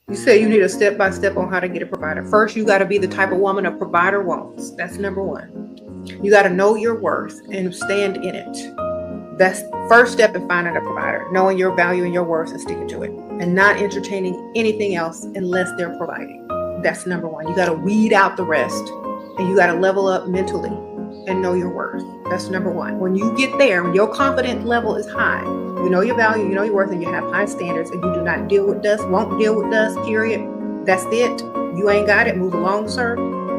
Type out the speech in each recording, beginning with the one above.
You say you need a step-by-step on how to get a provider. First, you got to be the type of woman a provider wants. That's number one. You got to know your worth and stand in it. That's first step in finding a provider, knowing your value and your worth and sticking to it, and not entertaining anything else unless they're providing. That's number one. You got to weed out the rest, and you got to level up mentally and know your worth. That's number one. When you get there, when your confidence level is high, you know your value, you know your worth, and you have high standards, and you do not deal with dust, won't deal with dust, period. That's it. You ain't got it. Move along, sir.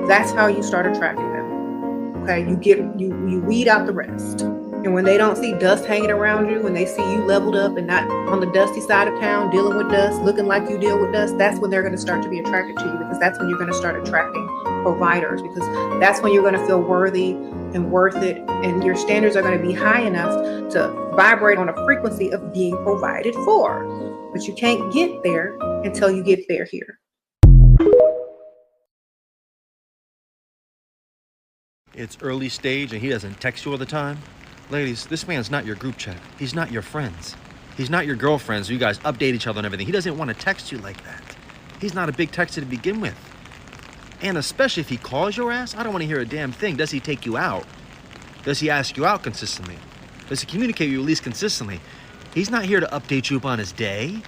That's how you start attracting them. Okay, you weed out the rest. And when they don't see dust hanging around you, when they see you leveled up and not on the dusty side of town dealing with dust, looking like you deal with dust, that's when they're going to start to be attracted to you, because that's when you're going to start attracting providers, because that's when you're going to feel worthy and worth it, and your standards are going to be high enough to vibrate on a frequency of being provided for. But you can't get there until you get there here. It's early stage and he doesn't text you all the time. Ladies, this man's not your group chat. He's not your friends. He's not your girlfriends. So you guys update each other on everything. He doesn't want to text you like that. He's not a big texter to begin with. And especially if he calls your ass, I don't want to hear a damn thing. Does he take you out? Does he ask you out consistently? Does he communicate with you at least consistently? He's not here to update you upon his day.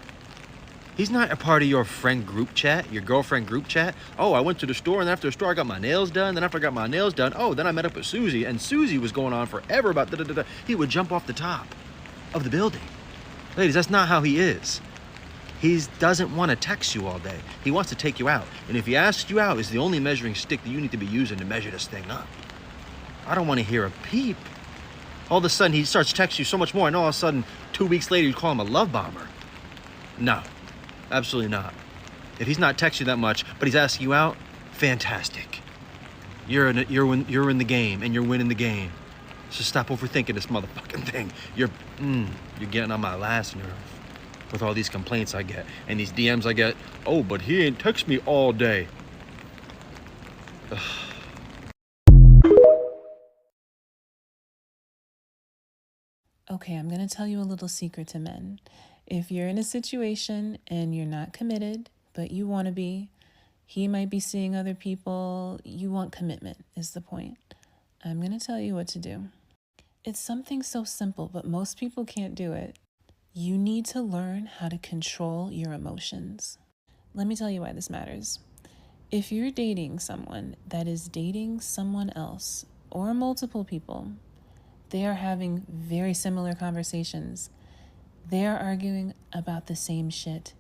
He's not a part of your friend group chat, your girlfriend group chat. Oh, I went to the store, and after the store, I got my nails done. Then after I got my nails done, oh, then I met up with Susie, and Susie was going on forever about da-da-da-da. He would jump off the top of the building. Ladies, that's not how he is. He doesn't want to text you all day. He wants to take you out. And if he asks you out, it's the only measuring stick that you need to be using to measure this thing up. I don't want to hear a peep. All of a sudden, he starts texting you so much more, and all of a sudden, 2 weeks later, you call him a love bomber. No. Absolutely not. If he's not texting you that much, but he's asking you out, fantastic. You're in the game, and you're winning the game. So stop overthinking this motherfucking thing. You're getting on my last nerve with all these complaints I get and these DMs I get. Oh, but he ain't text me all day. Ugh. Okay, I'm going to tell you a little secret to men. If you're in a situation and you're not committed, but you want to be, he might be seeing other people, you want commitment, is the point. I'm going to tell you what to do. It's something so simple, but most people can't do it. You need to learn how to control your emotions. Let me tell you why this matters. If you're dating someone that is dating someone else or multiple people, they are having very similar conversations. They are arguing about the same shit.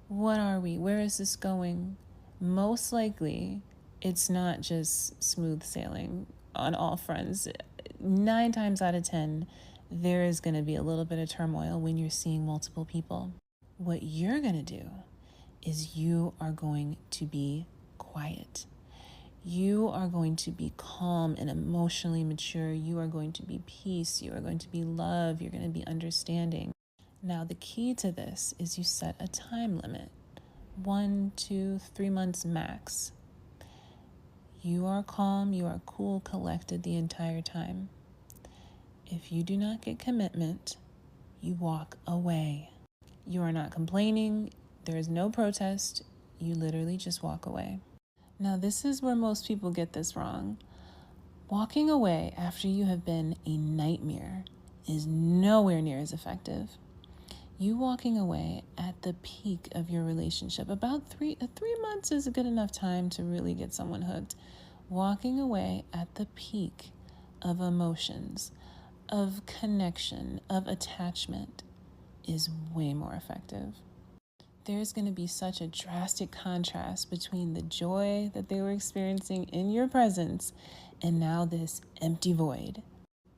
What are we? Where is this going? Most likely, it's not just smooth sailing on all fronts. 9 times out of 10, there is going to be a little bit of turmoil when you're seeing multiple people. What you're going to do is you are going to be quiet. You are going to be calm and emotionally mature. You are going to be peace. You are going to be love. You're going to be understanding. Now, the key to this is you set a time limit. 1, 2, 3 months max. You are calm, you are cool, collected the entire time. If you do not get commitment, you walk away. You are not complaining. There is no protest. You literally just walk away. Now, this is where most people get this wrong. Walking away after you have been a nightmare is nowhere near as effective. You walking away at the peak of your relationship, about 3 months is a good enough time to really get someone hooked. Walking away at the peak of emotions, of connection, of attachment is way more effective. There's going to be such a drastic contrast between the joy that they were experiencing in your presence and now this empty void.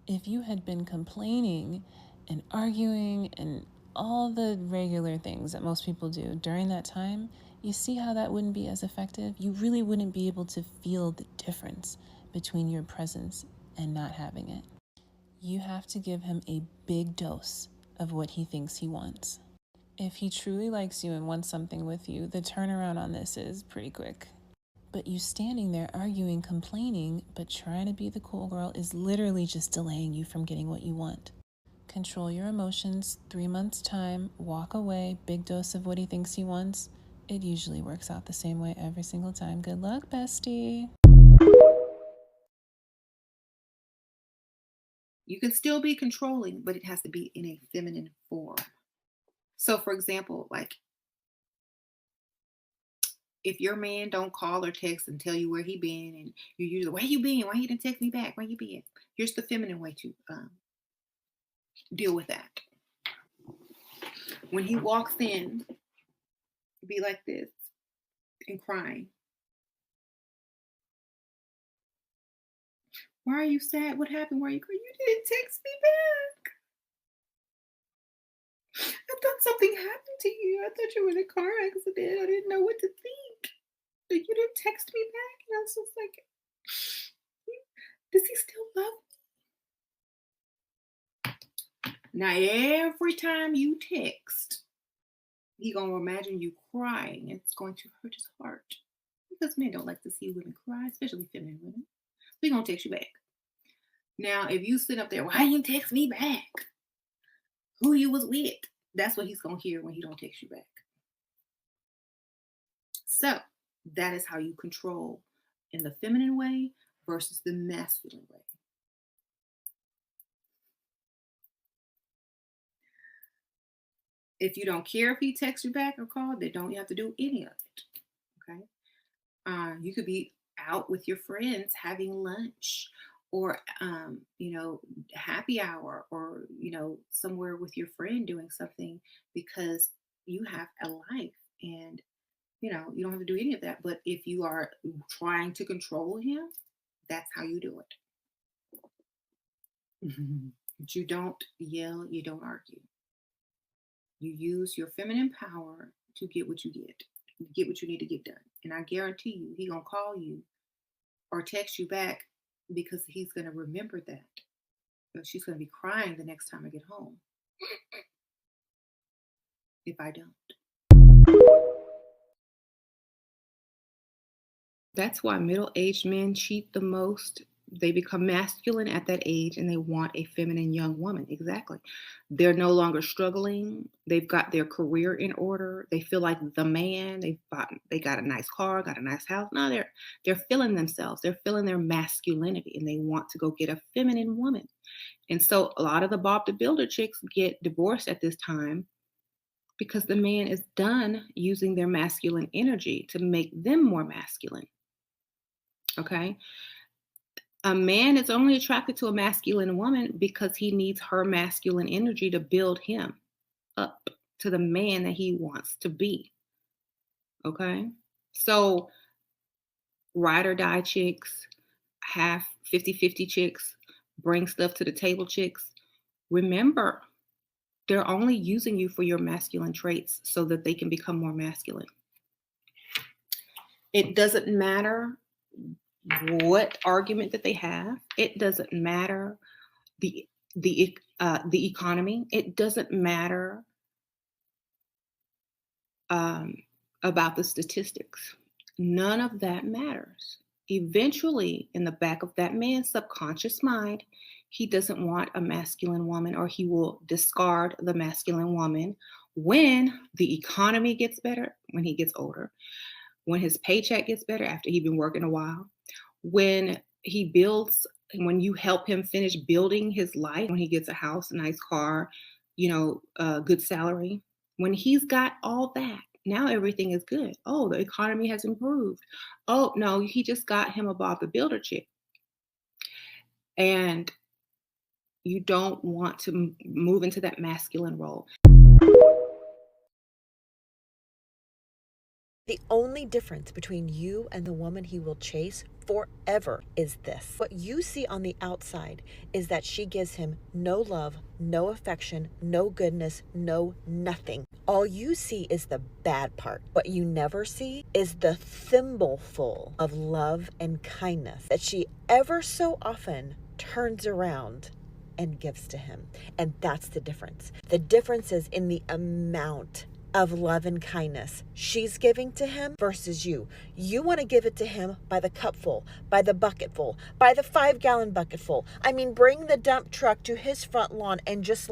If you had been complaining and arguing and all the regular things that most people do during that time, you see how that wouldn't be as effective? You really wouldn't be able to feel the difference between your presence and not having it. You have to give him a big dose of what he thinks he wants. If he truly likes you and wants something with you, the turnaround on this is pretty quick. But you standing there arguing, complaining, but trying to be the cool girl is literally just delaying you from getting what you want. Control your emotions, 3 months time, walk away, big dose of what he thinks he wants, It usually works out the same way every single time. Good luck, bestie. You can still be controlling, but it has to be in a feminine form. So, for example, like if your man don't call or text and tell you where he been, and you usually, where you been? Why you didn't text me back? Where you been? Here's the feminine way to deal with that. When he walks in, be like this and crying. Why are you sad? What happened? Why are you crying? You didn't text me back. I thought something happened to you. I thought you were in a car accident. I didn't know what to think. But you didn't text me back. And I was just like, does he still love me? Now, every time you text, he gonna imagine you crying. It's going to hurt his heart. Because men don't like to see women cry, especially feminine women. So he gonna text you back. Now, if you sit up there, why you text me back? Who you was with? That's what he's gonna hear when he don't text you back. So that is how you control in the feminine way versus the masculine way. If you don't care if he texts you back or call, then don't you have to do any of it. Okay. You could be out with your friends having lunch or happy hour, or somewhere with your friend doing something, because you have a life, and you don't have to do any of that. But if you are trying to control him, that's how you do it. But you don't yell, you don't argue. You use your feminine power to get what you get what you need to get done. And I guarantee you, he gonna call you or text you back, because he's gonna remember that. But she's gonna be crying the next time I get home if I don't. That's why middle-aged men cheat the most. They become masculine at that age and they want a feminine young woman. Exactly. They're no longer struggling. They've got their career in order. They feel like the man. They got a nice car, got a nice house. No, they're feeling themselves. They're feeling their masculinity, and they want to go get a feminine woman. And so a lot of the Bob the Builder chicks get divorced at this time because the man is done using their masculine energy to make them more masculine. Okay. A man is only attracted to a masculine woman because he needs her masculine energy to build him up to the man that he wants to be. Okay. So ride or die chicks, half 50-50 chicks, bring stuff to the table chicks. Remember, they're only using you for your masculine traits so that they can become more masculine. It doesn't matter what argument that they have. It doesn't matter the economy. It doesn't matter about the statistics. None of that matters. Eventually, in the back of that man's subconscious mind, he doesn't want a masculine woman, or he will discard the masculine woman when the economy gets better, when he gets older, when his paycheck gets better after he's been working a while, when you help him finish building his life, when he gets a house, a nice car, a good salary, when he's got all that, now everything is good. Oh, the economy has improved. Oh, no, he just got him a Bob the Builder chick. And you don't want to move into that masculine role. The only difference between you and the woman he will chase forever is this. What you see on the outside is that she gives him no love, no affection, no goodness, no nothing. All you see is the bad part. What you never see is the thimbleful of love and kindness that she ever so often turns around and gives to him. And that's the difference. The difference is in the amount of love and kindness she's giving to him versus you. You want to give it to him by the cupful, by the bucketful, by the 5-gallon bucketful. I mean, bring the dump truck to his front lawn and just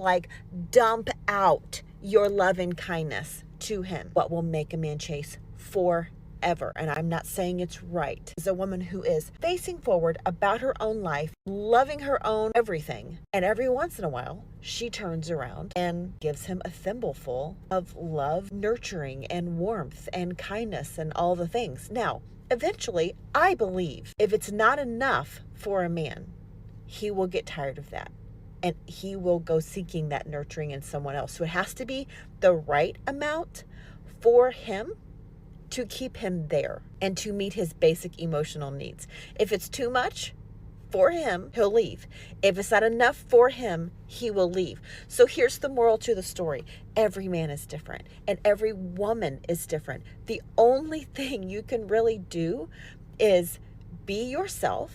dump out your love and kindness to him. What will make a man chase forever. And I'm not saying it's right. Is a woman who is facing forward about her own life, loving her own everything. And every once in a while, she turns around and gives him a thimbleful of love, nurturing, and warmth, and kindness, and all the things. Now, eventually, I believe if it's not enough for a man, he will get tired of that. And he will go seeking that nurturing in someone else. So it has to be the right amount for him to keep him there and to meet his basic emotional needs. If it's too much for him, he'll leave. If it's not enough for him, he will leave. So here's the moral to the story. Every man is different and every woman is different. The only thing you can really do is be yourself.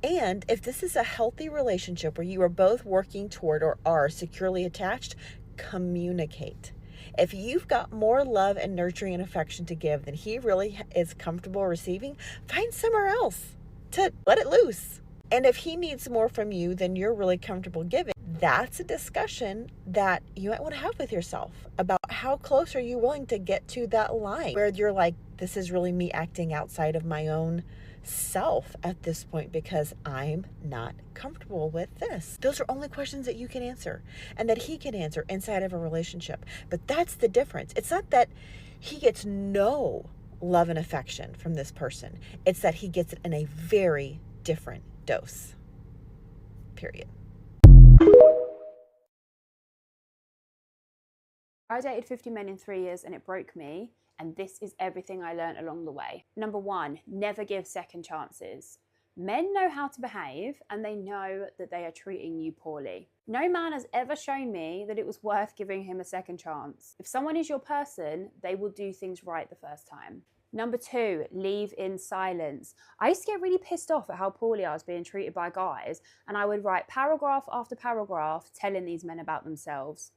And if this is a healthy relationship where you are both working toward or are securely attached, communicate. If you've got more love and nurturing and affection to give than he really is comfortable receiving, find somewhere else to let it loose. And if he needs more from you than you're really comfortable giving, that's a discussion that you might want to have with yourself about how close are you willing to get to that line where you're like, this is really me acting outside of my own self at this point because I'm not comfortable with this. Those are only questions that you can answer and that he can answer inside of a relationship. But that's the difference. It's not that he gets no love and affection from this person. It's that he gets it in a very different dose. Period. I dated 50 men in 3 years and it broke me. And this is everything I learned along the way. Number 1, never give second chances. Men know how to behave and they know that they are treating you poorly. No man has ever shown me that it was worth giving him a second chance. If someone is your person, they will do things right the first time. Number 2, leave in silence. I used to get really pissed off at how poorly I was being treated by guys, and I would write paragraph after paragraph telling these men about themselves.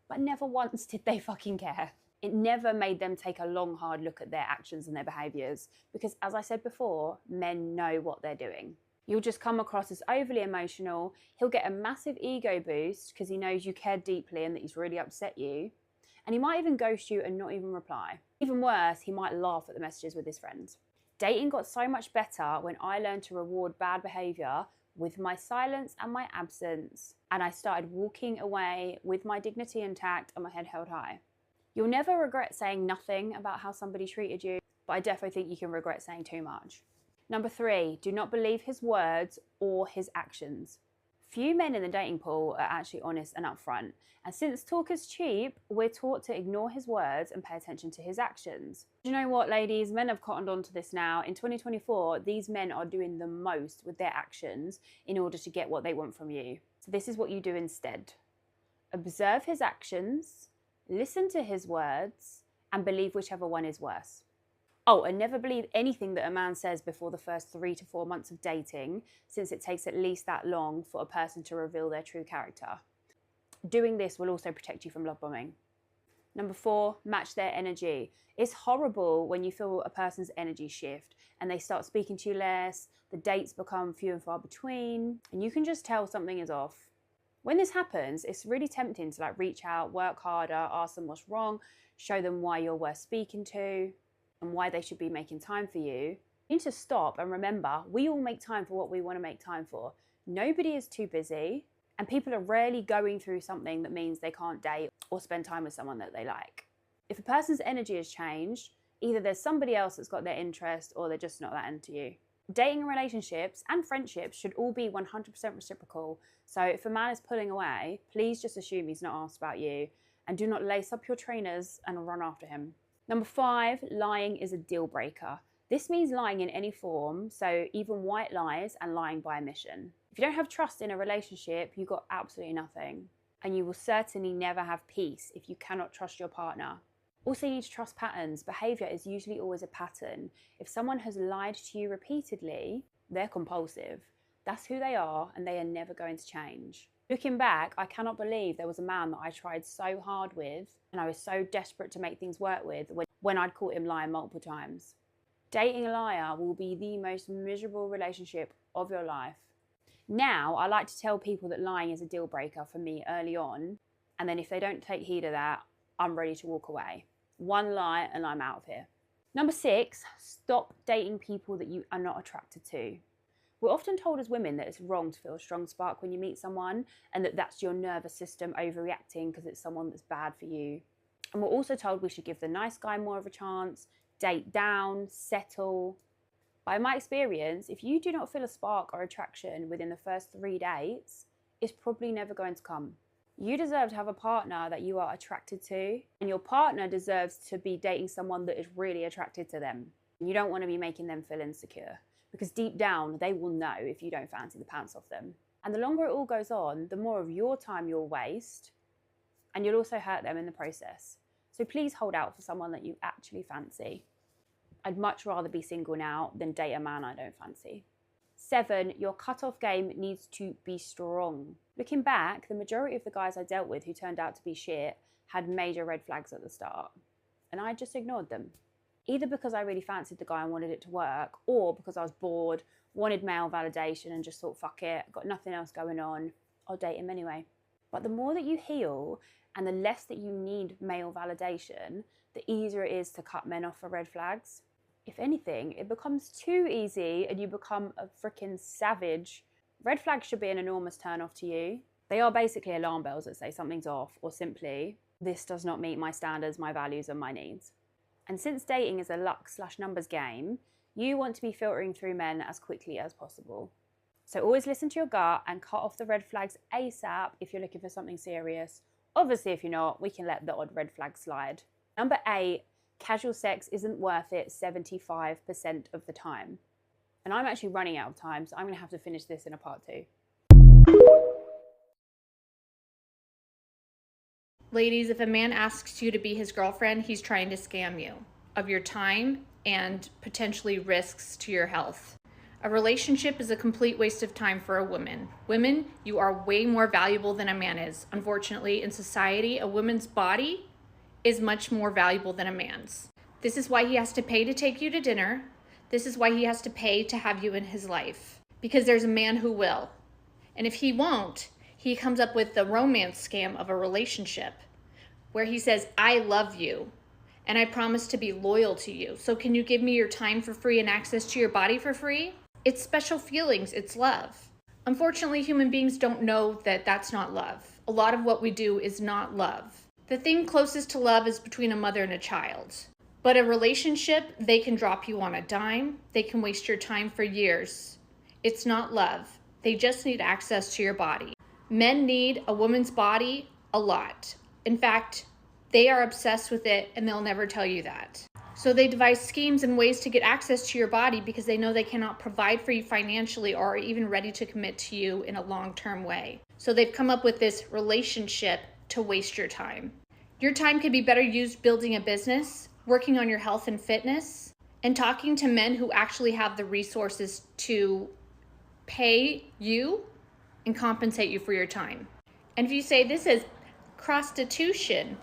But never once did they fucking care. It never made them take a long, hard look at their actions and their behaviours because, as I said before, men know what they're doing. You'll just come across as overly emotional. He'll get a massive ego boost because he knows you care deeply and that he's really upset you. And he might even ghost you and not even reply. Even worse, he might laugh at the messages with his friends. Dating got so much better when I learned to reward bad behaviour with my silence and my absence. And I started walking away with my dignity intact and my head held high. You'll never regret saying nothing about how somebody treated you, but I definitely think you can regret saying too much. Number 3, do not believe his words or his actions. Few men in the dating pool are actually honest and upfront, and since talk is cheap, we're taught to ignore his words and pay attention to his actions. Do you know what, ladies? Men have cottoned on to this now. In 2024, these men are doing the most with their actions in order to get what they want from you. So this is what you do instead. Observe his actions, listen to his words, and believe whichever one is worse. Oh, and never believe anything that a man says before the first 3 to 4 months of dating, since it takes at least that long for a person to reveal their true character. Doing this will also protect you from love bombing. Number 4, match their energy. It's horrible when you feel a person's energy shift and they start speaking to you less, the dates become few and far between, and you can just tell something is off. When this happens, it's really tempting to reach out, work harder, ask them what's wrong, show them why you're worth speaking to and why they should be making time for you. You need to stop and remember, we all make time for what we want to make time for. Nobody is too busy, and people are rarely going through something that means they can't date or spend time with someone that they like. If a person's energy has changed, either there's somebody else that's got their interest or they're just not that into you. Dating and relationships and friendships should all be 100% reciprocal. So if a man is pulling away, please just assume he's not asked about you and do not lace up your trainers and run after him. Number 5, lying is a deal breaker. This means lying in any form, so even white lies and lying by omission. If you don't have trust in a relationship, you've got absolutely nothing. And you will certainly never have peace if you cannot trust your partner. Also, you need to trust patterns. Behaviour is usually always a pattern. If someone has lied to you repeatedly, they're compulsive. That's who they are, and they are never going to change. Looking back, I cannot believe there was a man that I tried so hard with, and I was so desperate to make things work with when I'd caught him lying multiple times. Dating a liar will be the most miserable relationship of your life. Now, I like to tell people that lying is a deal breaker for me early on, and then if they don't take heed of that, I'm ready to walk away. One lie and I'm out of here. Number 6, stop dating people that you are not attracted to. We're often told as women that it's wrong to feel a strong spark when you meet someone, and that that's your nervous system overreacting because it's someone that's bad for you. And we're also told we should give the nice guy more of a chance, date down, settle. By my experience, if you do not feel a spark or attraction within the first 3 dates, it's probably never going to come. You deserve to have a partner that you are attracted to, and your partner deserves to be dating someone that is really attracted to them. You don't want to be making them feel insecure, because deep down, they will know if you don't fancy the pants off them. And the longer it all goes on, the more of your time you'll waste, and you'll also hurt them in the process. So please hold out for someone that you actually fancy. I'd much rather be single now than date a man I don't fancy. 7, your cutoff game needs to be strong. Looking back, the majority of the guys I dealt with who turned out to be shit had major red flags at the start, and I just ignored them. Either because I really fancied the guy and wanted it to work, or because I was bored, wanted male validation and just thought, fuck it, got nothing else going on, I'll date him anyway. But the more that you heal and the less that you need male validation, the easier it is to cut men off for red flags. If anything, it becomes too easy and you become a freaking savage. Red flags should be an enormous turn off to you. They are basically alarm bells that say something's off, or simply, this does not meet my standards, my values, and my needs. And since dating is a luck/numbers game, you want to be filtering through men as quickly as possible. So always listen to your gut and cut off the red flags ASAP if you're looking for something serious. Obviously, if you're not, we can let the odd red flag slide. Number 8, casual sex isn't worth it 75% of the time. And I'm actually running out of time, so I'm going to have to finish this in a part 2. Ladies, if a man asks you to be his girlfriend, he's trying to scam you of your time and potentially risks to your health. A relationship is a complete waste of time for a woman. Women, you are way more valuable than a man is. Unfortunately, in society, a woman's body is much more valuable than a man's. This is why he has to pay to take you to dinner. This is why he has to pay to have you in his life. Because there's a man who will. And if he won't, he comes up with the romance scam of a relationship where he says, I love you and I promise to be loyal to you. So can you give me your time for free and access to your body for free? It's special feelings, it's love. Unfortunately, human beings don't know that that's not love. A lot of what we do is not love. The thing closest to love is between a mother and a child. But a relationship, they can drop you on a dime. They can waste your time for years. It's not love. They just need access to your body. Men need a woman's body a lot. In fact, they are obsessed with it and they'll never tell you that. So they devise schemes and ways to get access to your body because they know they cannot provide for you financially or are even ready to commit to you in a long-term way. So they've come up with this relationship to waste your time. Your time could be better used building a business, working on your health and fitness, and talking to men who actually have the resources to pay you and compensate you for your time. And if you say this is prostitution,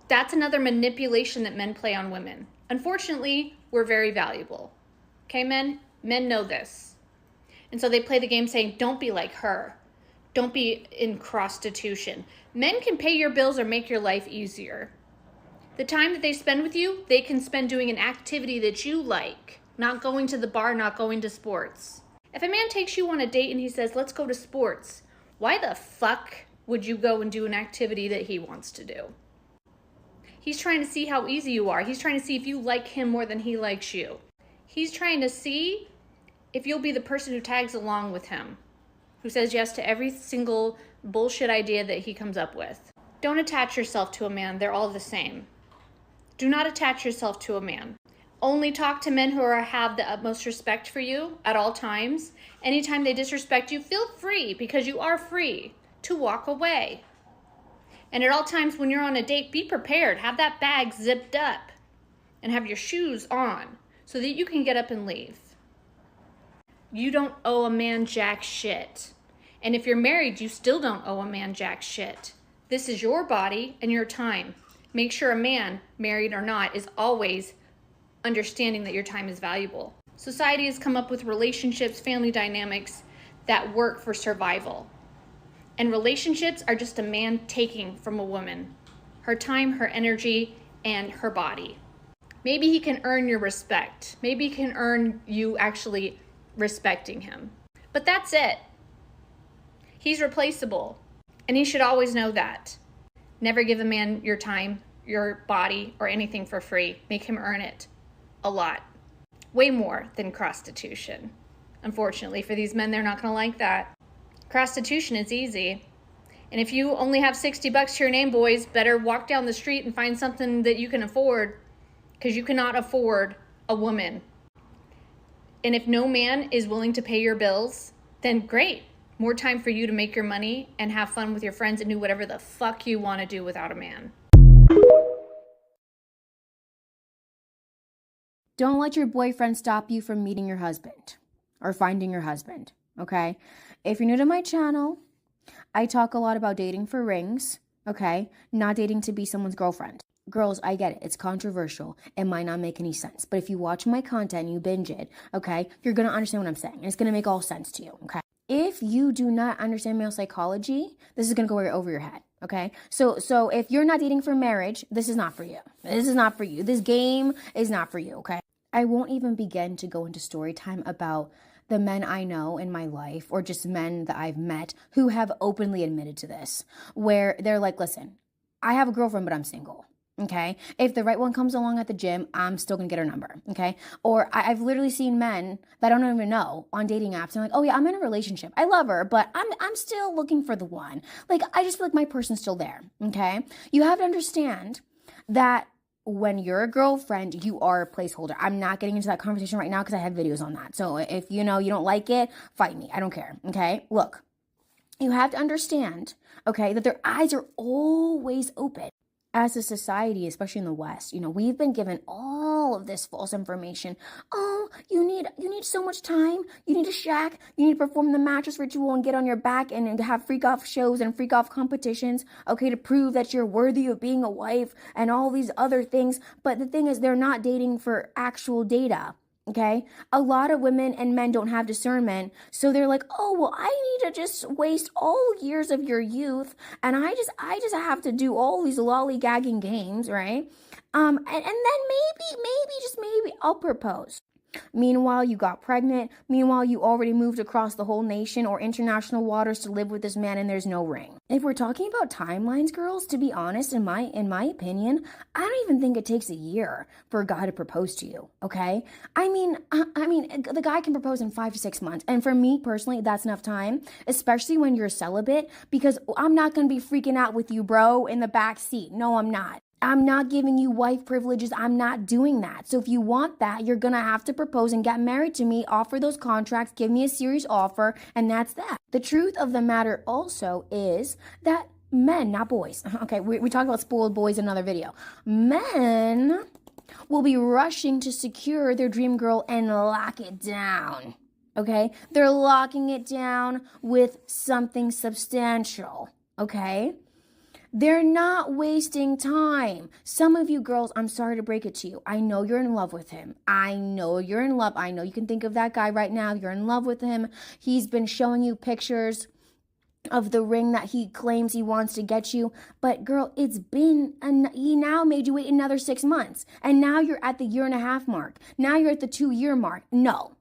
that's another manipulation that men play on women. Unfortunately, we're very valuable. Okay, men? Men know this. And so they play the game saying, don't be like her. Don't be in prostitution. Men can pay your bills or make your life easier. The time that they spend with you, they can spend doing an activity that you like, not going to the bar, not going to sports. If a man takes you on a date and he says, let's go to sports, why the fuck would you go and do an activity that he wants to do? He's trying to see how easy you are. He's trying to see if you like him more than he likes you. He's trying to see if you'll be the person who tags along with him, who says yes to every single bullshit idea that he comes up with. Don't attach yourself to a man. They're all the same. Do not attach yourself to a man. Only talk to men who have the utmost respect for you at all times. Anytime they disrespect you, feel free, because you are free to walk away. And at all times when you're on a date, be prepared. Have that bag zipped up and have your shoes on so that you can get up and leave. You don't owe a man jack shit. And if you're married, you still don't owe a man jack shit. This is your body and your time. Make sure a man, married or not, is always understanding that your time is valuable. Society has come up with relationships, family dynamics that work for survival. And relationships are just a man taking from a woman her time, her energy, and her body. Maybe he can earn your respect. Maybe he can earn you actually respecting him. But that's it. He's replaceable. And he should always know that. Never give a man your time, your body, or anything for free. Make him earn it. A lot. Way more than prostitution. Unfortunately, for these men, they're not going to like that. Prostitution is easy. And if you only have $60 to your name, boys, better walk down the street and find something that you can afford, because you cannot afford a woman. And if no man is willing to pay your bills, then great. More time for you to make your money and have fun with your friends and do whatever the fuck you want to do without a man. Don't let your boyfriend stop you from meeting your husband or finding your husband, okay? If you're new to my channel, I talk a lot about dating for rings, okay? Not dating to be someone's girlfriend. Girls, I get it. It's controversial. It might not make any sense. But if you watch my content and you binge it, okay, you're going to understand what I'm saying. And it's going to make all sense to you, okay? If you do not understand male psychology, this is going to go over your head, okay? So if you're not dating for marriage, this is not for you. This is not for you. This game is not for you, okay? I won't even begin to go into story time about the men I know in my life or just men that I've met who have openly admitted to this, where they're like, listen, I have a girlfriend, but I'm single. Okay. If the right one comes along at the gym, I'm still going to get her number. Okay. Or I've literally seen men that I don't even know on dating apps. And like, oh yeah, I'm in a relationship. I love her, but I'm still looking for the one. Like, I just feel like my person's still there. Okay. You have to understand that when you're a girlfriend, you are a placeholder. I'm not getting into that conversation right now because I have videos on that. So if you don't like it, fight me. I don't care. Okay. Look, you have to understand, okay, that their eyes are always open. As a society, especially in the West, we've been given all of this false information. Oh, you need so much time. You need a shack. You need to perform the mattress ritual and get on your back and have freak off shows and freak off competitions, okay, to prove that you're worthy of being a wife and all these other things. But the thing is, they're not dating for actual data. Okay, a lot of women and men don't have discernment, so they're like, oh, well, I need to just waste all years of your youth, and I just have to do all these lollygagging games, right? And then maybe I'll propose. Meanwhile, you got pregnant. Meanwhile, you already moved across the whole nation or international waters to live with this man and there's no ring. If we're talking about timelines, girls, to be honest, in my opinion, I don't even think it takes a year for a guy to propose to you, okay? I mean, the guy can propose in 5 to 6 months. And for me personally, that's enough time, especially when you're celibate, because I'm not going to be freaking out with you, bro, in the back seat. No, I'm not. I'm not giving you wife privileges. I'm not doing that. So if you want that, you're going to have to propose and get married to me, offer those contracts, give me a serious offer, and that's that. The truth of the matter also is that men, not boys, okay, we talked about spoiled boys in another video. Men will be rushing to secure their dream girl and lock it down, okay? They're locking it down with something substantial, okay? They're not wasting time. Some of you girls, I'm sorry to break it to you. I know you're in love with him. I know you're in love. I know you can think of that guy right now. You're in love with him. He's been showing you pictures of the ring that he claims he wants to get you. But girl, he now made you wait another 6 months. And now you're at the 1.5 year mark. Now you're at the 2 year mark. No.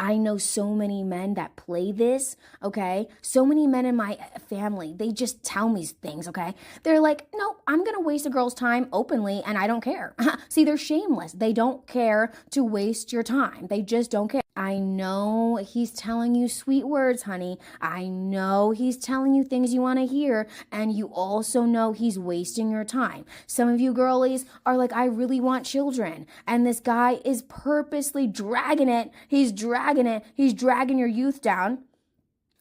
I know so many men that play this, okay? So many men in my family, they just tell me things, okay? They're like, no, I'm going to waste a girl's time openly and I don't care. See, they're shameless. They don't care to waste your time. They just don't care. I know he's telling you sweet words, honey. I know he's telling you things you want to hear, and you also know he's wasting your time. Some of you girlies are like, I really want children, and this guy is purposely dragging it. He's dragging your youth down,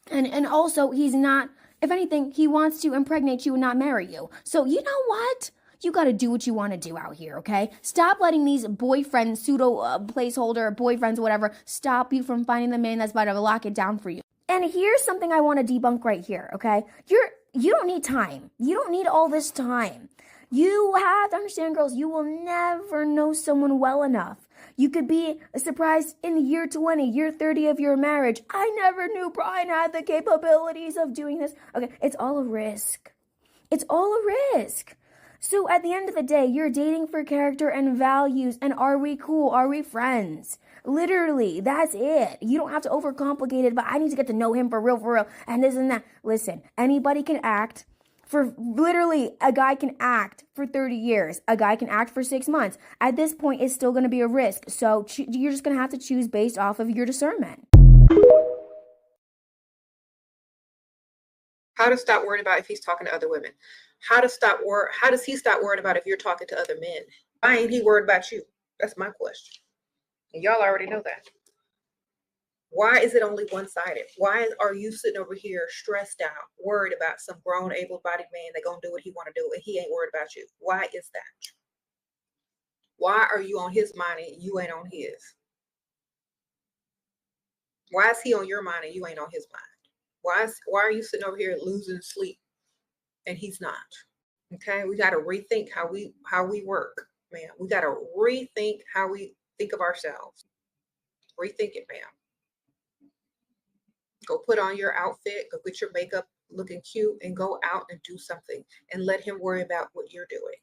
and also he's not, if anything, he wants to impregnate you and not marry you. So you know what? You got to do what you want to do out here, okay? Stop letting these boyfriends, placeholder boyfriends, whatever, stop you from finding the man that's about to lock it down for you. And here's something I want to debunk right here, okay? You don't need time. You don't need all this time. You have to understand, girls, you will never know someone well enough. You could be surprised in the year 20, year 30 of your marriage. I never knew Brian had the capabilities of doing this. Okay, it's all a risk. It's all a risk. So at the end of the day, you're dating for character and values, and are we cool? Are we friends? Literally, that's it. You don't have to overcomplicate it, but I need to get to know him for real, and this and that. Listen, anybody can act. For literally, a guy can act for 30 years. A guy can act for 6 months. At this point, it's still going to be a risk. So you're just going to have to choose based off of your discernment. How to stop worrying about if he's talking to other women. How does he stop worrying about if you're talking to other men? Why ain't he worried about you? That's my question. And y'all already know that. Why is it only one-sided? Why are you sitting over here stressed out, worried about some grown, able-bodied man that gonna do what he want to do, and he ain't worried about you? Why is that? Why are you on his mind and you ain't on his? Why is he on your mind and you ain't on his mind? Why are you sitting over here losing sleep and he's not? Okay, we got to rethink how we work, man. We got to rethink how we think of ourselves. Rethink it, ma'am. Go put on your outfit, go get your makeup looking cute, and go out and do something, and let him worry about what you're doing.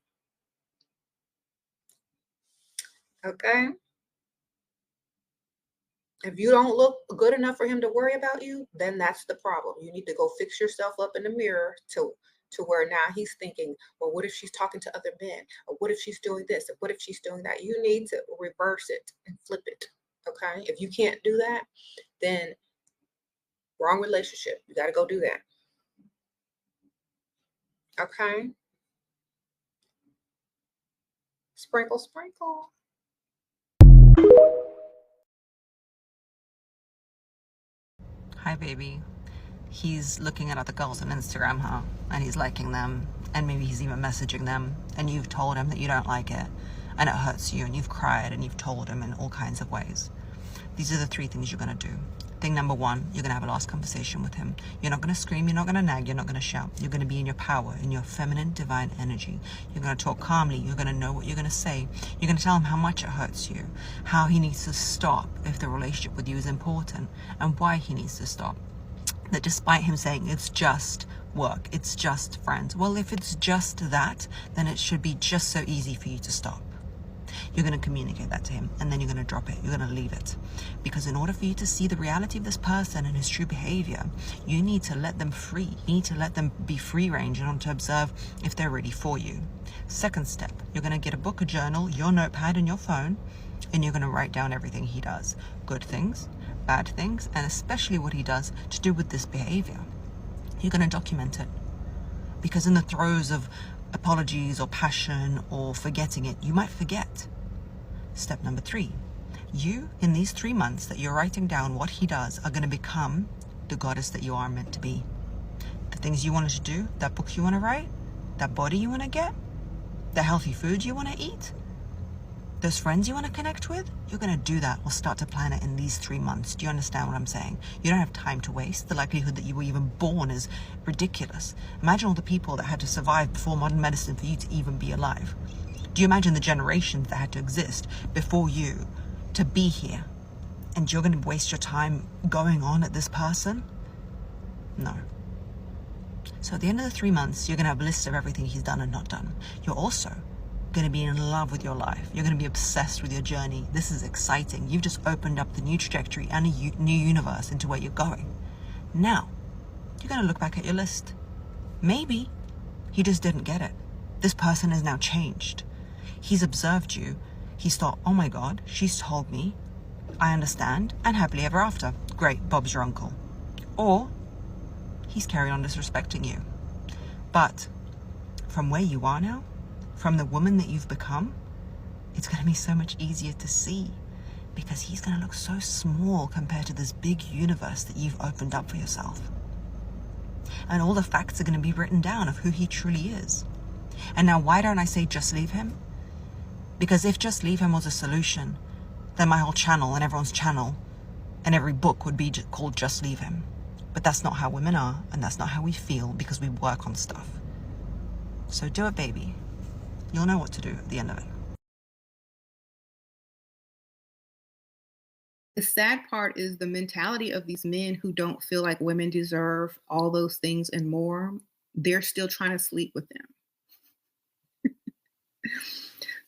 Okay? If you don't look good enough for him to worry about you, then that's the problem. You need to go fix yourself up in the mirror to where now he's thinking, well, what if she's talking to other men? Or what if she's doing this? Or what if she's doing that? You need to reverse it and flip it. Okay? If you can't do that, then wrong relationship. You got to go do that. Okay? Sprinkle, sprinkle. Hi, baby. He's looking at other girls on Instagram, huh? And he's liking them, and maybe he's even messaging them, and you've told him that you don't like it, and it hurts you, and you've cried, and you've told him in all kinds of ways. These are the 3 things you're going to do. Thing number 1, you're going to have a last conversation with him. You're not going to scream, you're not going to nag, you're not going to shout. You're going to be in your power, in your feminine, divine energy. You're going to talk calmly, you're going to know what you're going to say. You're going to tell him how much it hurts you, how he needs to stop if the relationship with you is important, and why he needs to stop. That despite him saying it's just work, it's just friends. Well, if it's just that, then it should be just so easy for you to stop. You're going to communicate that to him, and then you're going to drop it. You're going to leave it. Because in order for you to see the reality of this person and his true behavior, you need to let them free. You need to let them be free range and to observe if they're ready for you. Second step, you're going to get a book, a journal, your notepad, and your phone, and you're going to write down everything he does. Good things, bad things, and especially what he does to do with this behavior. You're going to document it. Because in the throes of apologies or passion or forgetting it, you might forget. Step number 3, you, in these 3 months that you're writing down what he does, are going to become the goddess that you are meant to be. The things you wanted to do, that book you want to write, that body you want to get, the healthy food you want to eat, those friends you want to connect with, you're going to do that or start to plan it in these 3 months. Do you understand what I'm saying? You don't have time to waste. The likelihood that you were even born is ridiculous. Imagine all the people that had to survive before modern medicine for you to even be alive. Do you imagine the generations that had to exist before you to be here? And you're going to waste your time going on at this person? No. So at the end of the 3 months, you're going to have a list of everything he's done and not done. You're also going to be in love with your life. You're going to be obsessed with your journey. This is exciting. You've just opened up the new trajectory and a new universe into where you're going. Now, you're going to look back at your list. Maybe he just didn't get it. This person has now changed. He's observed you. He's thought, oh my God, she's told me. I understand. And happily ever after. Great, Bob's your uncle. Or he's carried on disrespecting you. But from where you are now, from the woman that you've become, it's going to be so much easier to see, because he's going to look so small compared to this big universe that you've opened up for yourself. And all the facts are going to be written down of who he truly is. And now, why don't I say just leave him? Because if just leave him was a solution, then my whole channel and everyone's channel and every book would be called Just Leave Him. But that's not how women are, and that's not how we feel, because we work on stuff. So do it, baby. You'll know what to do at the end of it. The sad part is the mentality of these men who don't feel like women deserve all those things and more. They're still trying to sleep with them.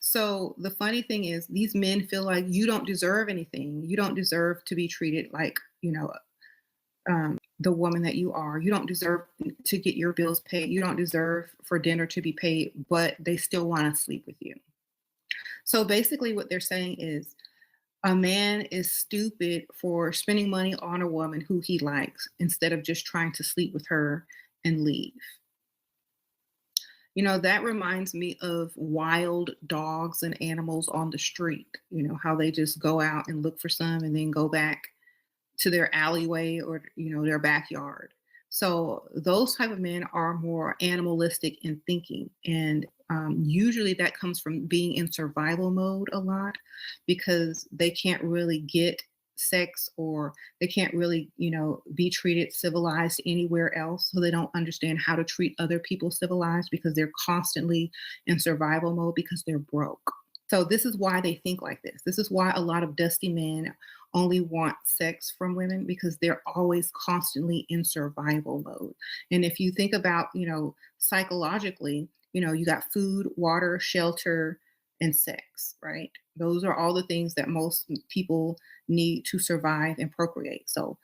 So the funny thing is, these men feel like you don't deserve anything. You don't deserve to be treated like, the woman that you are. You don't deserve to get your bills paid. You don't deserve for dinner to be paid, but they still want to sleep with you. So basically, what they're saying is a man is stupid for spending money on a woman who he likes instead of just trying to sleep with her and leave. That reminds me of wild dogs and animals on the street, how they just go out and look for some and then go back to their alleyway or their backyard. So those type of men are more animalistic in thinking, and usually that comes from being in survival mode a lot because they can't really get sex, or they can't really be treated civilized anywhere else, so they don't understand how to treat other people civilized because they're constantly in survival mode because they're broke. So this is why they think like this. This is why a lot of dusty men only want sex from women, because they're always constantly in survival mode. And if you think about, psychologically, you got food, water, shelter, and sex, right? Those are all the things that most people need to survive and procreate. So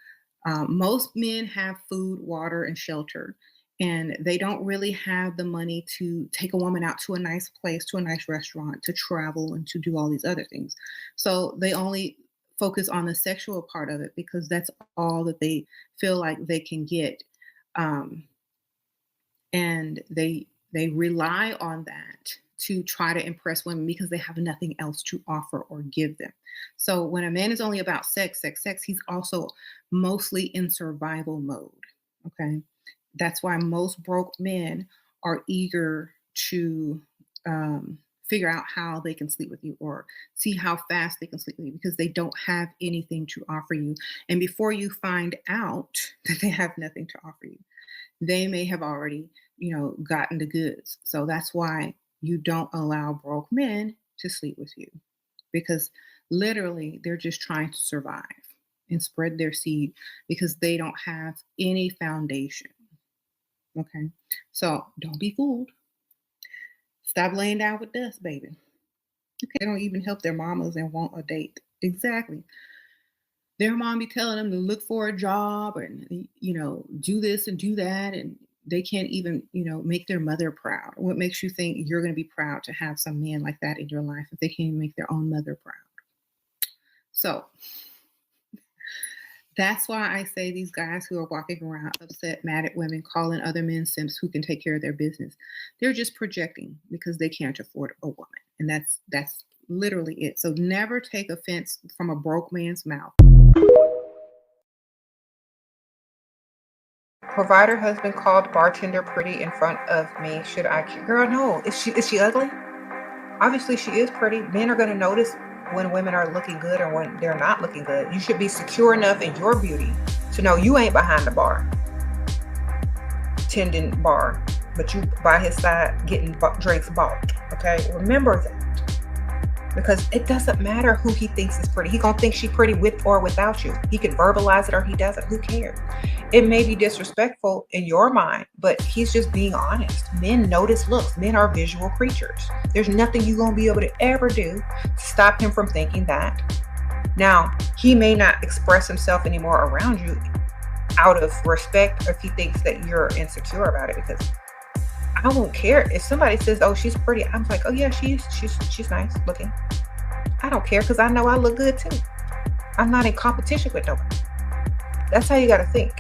most men have food, water, and shelter, and they don't really have the money to take a woman out to a nice place, to a nice restaurant, to travel, and to do all these other things. So they only focus on the sexual part of it because that's all that they feel like they can get, and they rely on that to try to impress women because they have nothing else to offer or give them. So when a man is only about sex, sex, sex, he's also mostly in survival mode. Okay. That's why most broke men are eager to figure out how they can sleep with you or see how fast they can sleep with you because they don't have anything to offer you. And before you find out that they have nothing to offer you, they may have already, gotten the goods. So that's why you don't allow broke men to sleep with you, because literally they're just trying to survive and spread their seed because they don't have any foundation. Okay. So don't be fooled. Stop laying down with dust, baby. Okay. They don't even help their mamas and want a date. Exactly. Their mom be telling them to look for a job and, do this and do that. And they can't even, make their mother proud. What makes you think you're going to be proud to have some man like that in your life if they can't even make their own mother proud? So that's why I say these guys who are walking around upset, mad at women, calling other men simps who can take care of their business, they're just projecting because they can't afford a woman. And that's literally it. So never take offense from a broke man's mouth. Provider husband called bartender pretty in front of me. Should I? Girl, no. Is she ugly? Obviously, she is pretty. Men are going to notice when women are looking good or when they're not looking good. You should be secure enough in your beauty to know you ain't behind the bar, tending bar, but you by his side getting drinks bought. Okay, remember that. Because it doesn't matter who he thinks is pretty. He gonna think she pretty with or without you. He can verbalize it or he doesn't. Who cares? It may be disrespectful in your mind, but he's just being honest. Men notice looks. Men are visual creatures. There's nothing you're gonna be able to ever do to stop him from thinking that. Now, he may not express himself anymore around you out of respect, or if he thinks that you're insecure about it, because I won't care if somebody says, "Oh, she's pretty." I'm like, "Oh yeah, she's nice looking." I don't care because I know I look good too. I'm not in competition with nobody. That's how you got to think.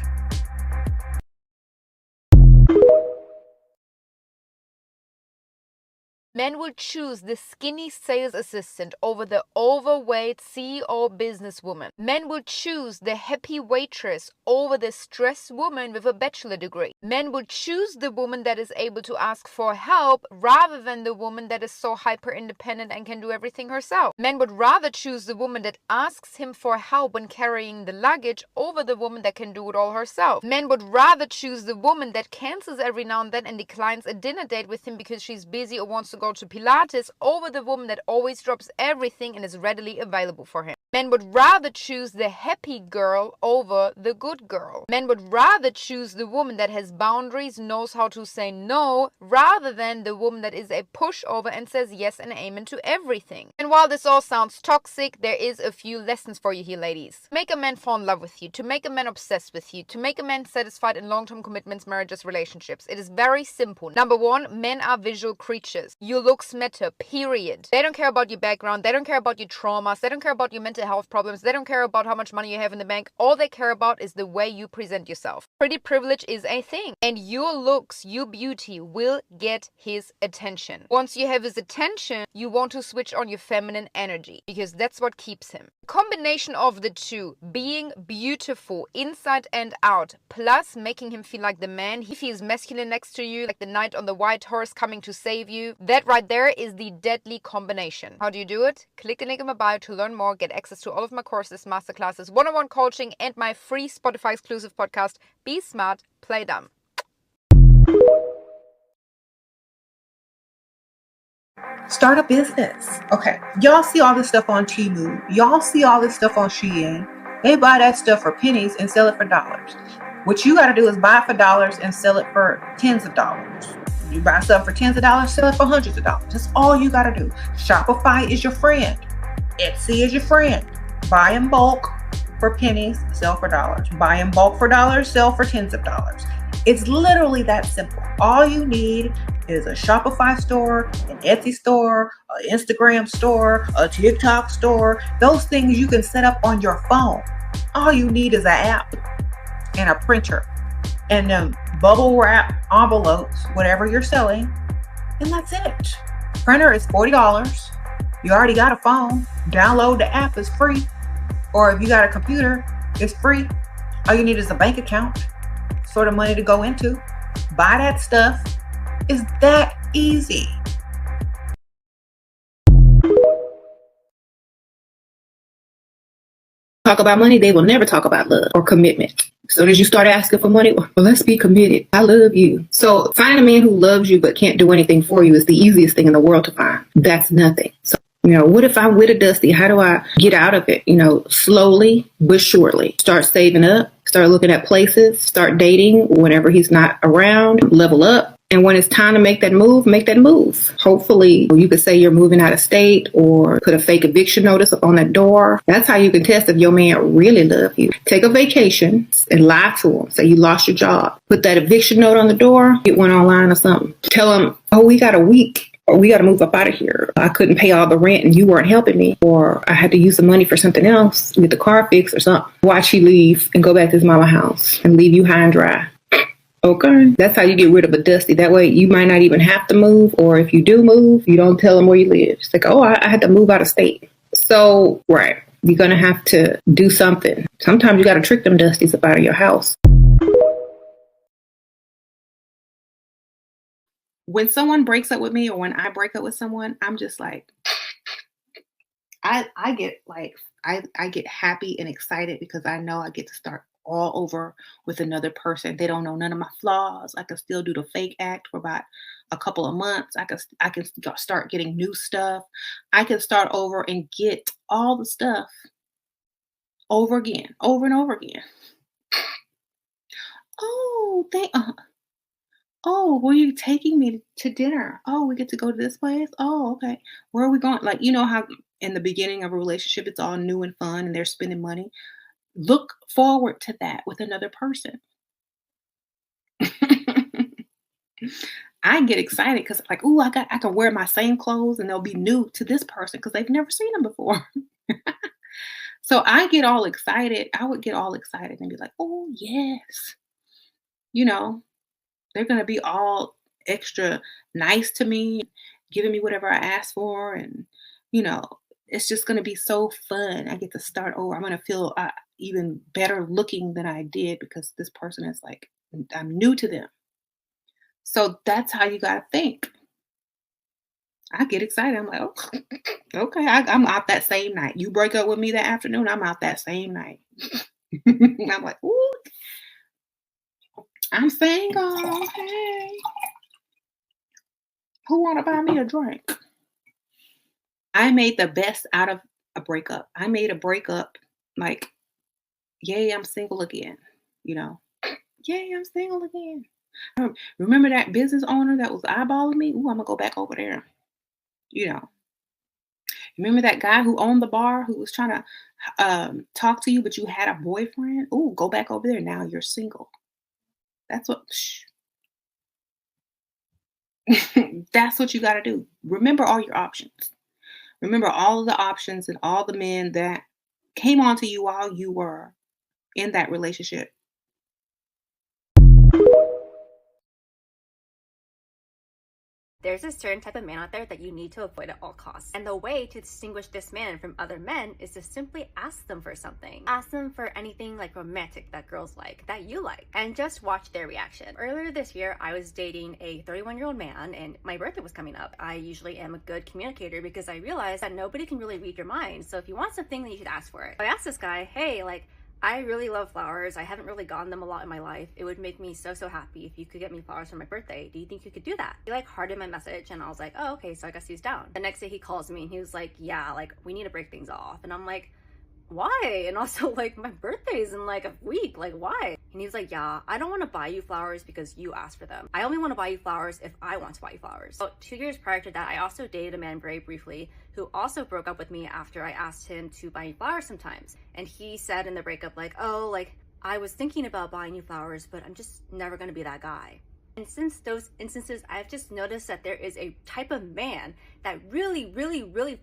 Men will choose the skinny sales assistant over the overweight CEO businesswoman. Men will choose the happy waitress over the stressed woman with a bachelor degree. Men will choose the woman that is able to ask for help rather than the woman that is so hyper independent and can do everything herself. Men would rather choose the woman that asks him for help when carrying the luggage over the woman that can do it all herself. Men would rather choose the woman that cancels every now and then and declines a dinner date with him because she's busy or wants to go to Pilates over the woman that always drops everything and is readily available for him. Men would rather choose the happy girl over the good girl. Men would rather choose the woman that has boundaries, knows how to say no, rather than the woman that is a pushover and says yes and amen to everything. And while this all sounds toxic, there is a few lessons for you here, ladies. To make a man fall in love with you, to make a man obsessed with you, to make a man satisfied in long-term commitments, marriages, relationships. It is very simple. Number one, men are visual creatures. Your looks matter, period. They don't care about your background. They don't care about your traumas. They don't care about your mental health problems. They don't care about how much money you have in the bank. All they care about is the way you present yourself. Pretty privilege is a thing. And your looks, your beauty will get his attention. Once you have his attention, you want to switch on your feminine energy because that's what keeps him. The combination of the two, being beautiful inside and out, plus making him feel like the man, he feels masculine next to you, like the knight on the white horse coming to save you. That right there is the deadly combination. How do you do it? Click the link in my bio to learn more, get access to all of my courses, masterclasses, one-on-one coaching, and my free Spotify exclusive podcast, Be Smart, Play Dumb. Start a business. Okay. Y'all see all this stuff on Temu. Y'all see all this stuff on Shein. They buy that stuff for pennies and sell it for dollars. What you got to do is buy it for dollars and sell it for tens of dollars. You buy stuff for tens of dollars, sell it for hundreds of dollars. That's all you got to do. Shopify is your friend. Etsy is your friend. Buy in bulk for pennies, sell for dollars. Buy in bulk for dollars, sell for tens of dollars. It's literally that simple. All you need is a Shopify store, an Etsy store, an Instagram store, a TikTok store. Those things you can set up on your phone. All you need is an app and a printer and bubble wrap envelopes, whatever you're selling, and that's it. Printer is $40. You already got a phone. Download the app, it's free. Or if you got a computer, it's free. All you need is a bank account, sort of money to go into. Buy that stuff. It's that easy. Talk about money, they will never talk about love or commitment. As soon as you start asking for money, well, let's be committed. I love you. So find a man who loves you but can't do anything for you is the easiest thing in the world to find. That's nothing. So, what if I'm with a Dusty? How do I get out of it? Slowly but surely. Start saving up, start looking at places, start dating whenever he's not around, level up. And when it's time to make that move, make that move. Hopefully, you could say you're moving out of state or put a fake eviction notice up on that door. That's how you can test if your man really loves you. Take a vacation and lie to him. Say you lost your job. Put that eviction note on the door. Get one online or something. Tell him, we got a week. Or we got to move up out of here. I couldn't pay all the rent and you weren't helping me. Or I had to use the money for something else, get the car fixed or something. Watch you leave and go back to his mama house and leave you high and dry. Okay. That's how you get rid of a Dusty. That way you might not even have to move. Or if you do move, you don't tell him where you live. It's like, I had to move out of state. So, right. You're going to have to do something. Sometimes you got to trick them Dusties up out of your house. When someone breaks up with me or when I break up with someone, I'm just like, I get happy and excited because I know I get to start all over with another person. They don't know none of my flaws. I can still do the fake act for about a couple of months. I can start getting new stuff. I can start over and get all the stuff over again, over and over again. Were you taking me to dinner? Oh, we get to go to this place? Oh, okay. Where are we going? Like, how in the beginning of a relationship, it's all new and fun and they're spending money. Look forward to that with another person. I get excited because like, I can wear my same clothes and they'll be new to this person because they've never seen them before. So I get all excited. I would get all excited and be like, oh, yes. They're going to be all extra nice to me, giving me whatever I asked for. And, it's just going to be so fun. I get to start over. I'm going to feel even better looking than I did because this person is like, I'm new to them. So that's how you got to think. I get excited. I'm like, oh, okay, I'm out that same night. You break up with me that afternoon, I'm out that same night. I'm like, ooh, I'm single. Hey, who want to buy me a drink? I made the best out of a breakup. I made a breakup like, yay, I'm single again. You know, yay, I'm single again. Remember that business owner that was eyeballing me? Ooh, I'm gonna go back over there. You know, remember that guy who owned the bar who was trying to talk to you, but you had a boyfriend? Ooh, go back over there. Now you're single. That's what. That's what you got to do. Remember all your options. Remember all of the options and all the men that came onto you while you were in that relationship. There's a certain type of man out there that you need to avoid at all costs. And the way to distinguish this man from other men is to simply ask them for something. Ask them for anything like romantic that girls like, that you like, and just watch their reaction. Earlier this year, I was dating a 31-year-old man and my birthday was coming up. I usually am a good communicator because I realized that nobody can really read your mind. So if you want something, then you should ask for it. I asked this guy, hey, like, I really love flowers. I haven't really gotten them a lot in my life. It would make me so happy if you could get me flowers for my birthday. Do you think you could do that? He like hearted my message and I was like, oh, okay, so I guess he's down. The next day he calls me and he was like, yeah, like we need to break things off. And I'm like, why? And also like my birthday's in like a week, like why? And he was like, yeah, I don't want to buy you flowers because you asked for them. I only want to buy you flowers if I want to buy you flowers. So 2 years prior to that, I also dated a man very briefly who also broke up with me after I asked him to buy me flowers sometimes. And he said in the breakup like, oh, like I was thinking about buying you flowers, but I'm just never going to be that guy. And since those instances, I've just noticed that there is a type of man that really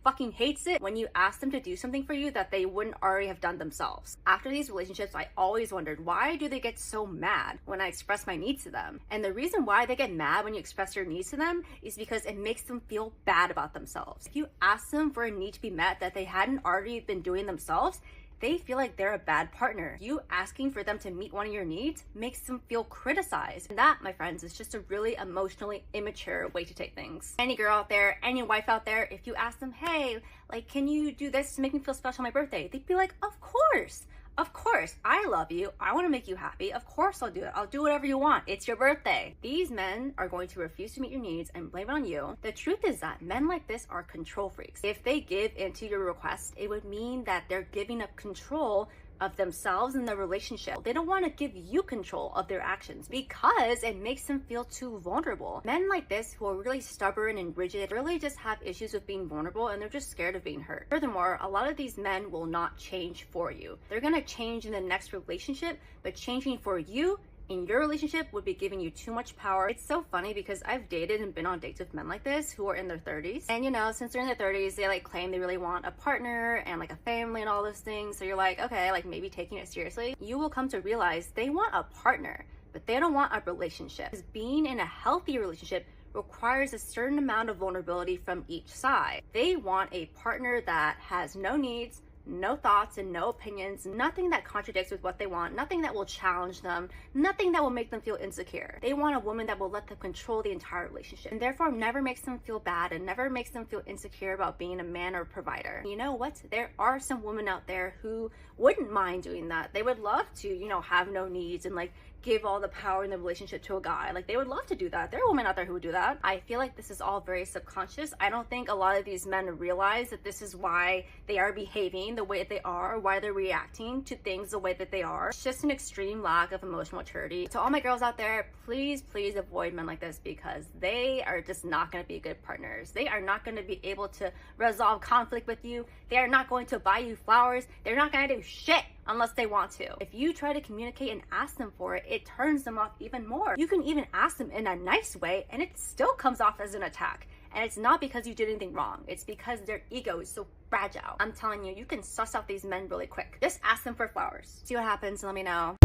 fucking hates it when you ask them to do something for you that they wouldn't already have done themselves. After these relationships, I always wondered, why do they get so mad when I express my needs to them? And the reason why they get mad when you express your needs to them is because it makes them feel bad about themselves. If you ask them for a need to be met that they hadn't already been doing themselves, they feel like they're a bad partner. You asking for them to meet one of your needs makes them feel criticized. And that, my friends, is just a really emotionally immature way to take things. Any girl out there, any wife out there, if you ask them, hey, like, can you do this to make me feel special on my birthday? They'd be like, of course. Of course, I love you. I want to make you happy. Of course I'll do it. I'll do whatever you want. It's your birthday. These men are going to refuse to meet your needs and blame it on you. The truth is that men like this are control freaks. If they give into your request, it would mean that they're giving up control of themselves and their relationship. They don't want to give you control of their actions because it makes them feel too vulnerable. Men like this who are really stubborn and rigid really just have issues with being vulnerable and they're just scared of being hurt. Furthermore, a lot of these men will not change for you. They're gonna change in the next relationship, but changing for you in your relationship would be giving you too much power. It's so funny because I've dated and been on dates with men like this who are in their 30s. And you know, since they're in their 30s, they like claim they really want a partner and like a family and all those things. So you're like, okay, like maybe taking it seriously. You will come to realize they want a partner, but they don't want a relationship. Because being in a healthy relationship requires a certain amount of vulnerability from each side. They want a partner that has no needs, no thoughts and no opinions, nothing that contradicts with what they want, nothing that will challenge them, nothing that will make them feel insecure. They want a woman that will let them control the entire relationship and therefore never makes them feel bad and never makes them feel insecure about being a man or provider. You know what? There are some women out there who wouldn't mind doing that. They would love to, you know, have no needs and like give all the power in the relationship to a guy. Like they would love to do that. There are women out there who would do that. I feel like this is all very subconscious. I don't think a lot of these men realize that this is why they are behaving the way that they are, why they're reacting to things the way that they are. It's just an extreme lack of emotional maturity. To all my girls out there, please avoid men like this because they are just not going to be good partners. They are not going to be able to resolve conflict with you. They are not going to buy you flowers. They're not going to do shit unless they want to. If you try to communicate and ask them for it, it turns them off even more. You can even ask them in a nice way and it still comes off as an attack. And it's not because you did anything wrong. It's because their ego is so fragile. I'm telling you, you can suss out these men really quick. Just ask them for flowers. See what happens and let me know.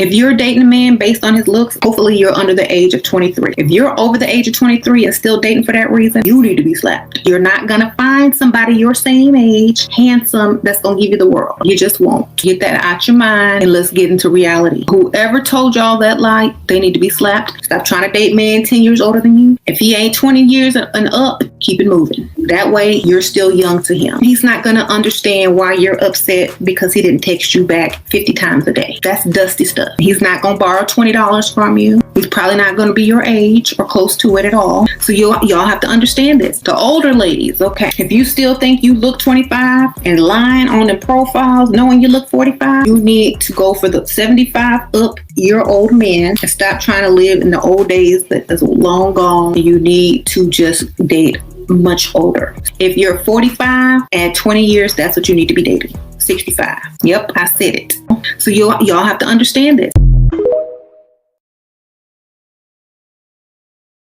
If you're dating a man based on his looks, hopefully you're under the age of 23. If you're over the age of 23 and still dating for that reason, you need to be slapped. You're not going to find somebody your same age, handsome, that's going to give you the world. You just won't. Get that out your mind and let's get into reality. Whoever told y'all that lie, they need to be slapped. Stop trying to date men 10 years older than you. If he ain't 20 years and up, keep it moving. That way, you're still young to him. He's not going to understand why you're upset because he didn't text you back 50 times a day. That's dusty stuff. He's not going to borrow $20 from you. He's probably not going to be your age or close to it at all. So y'all have to understand this. The older ladies, okay, if you still think you look 25 and lying on the profiles knowing you look 45, you need to go for the 75 up year old men and stop trying to live in the old days that is long gone. You need to just date much older. If you're 45 and 20 years, that's what you need to be dating. 65. Yep, I said it. So y'all have to understand this.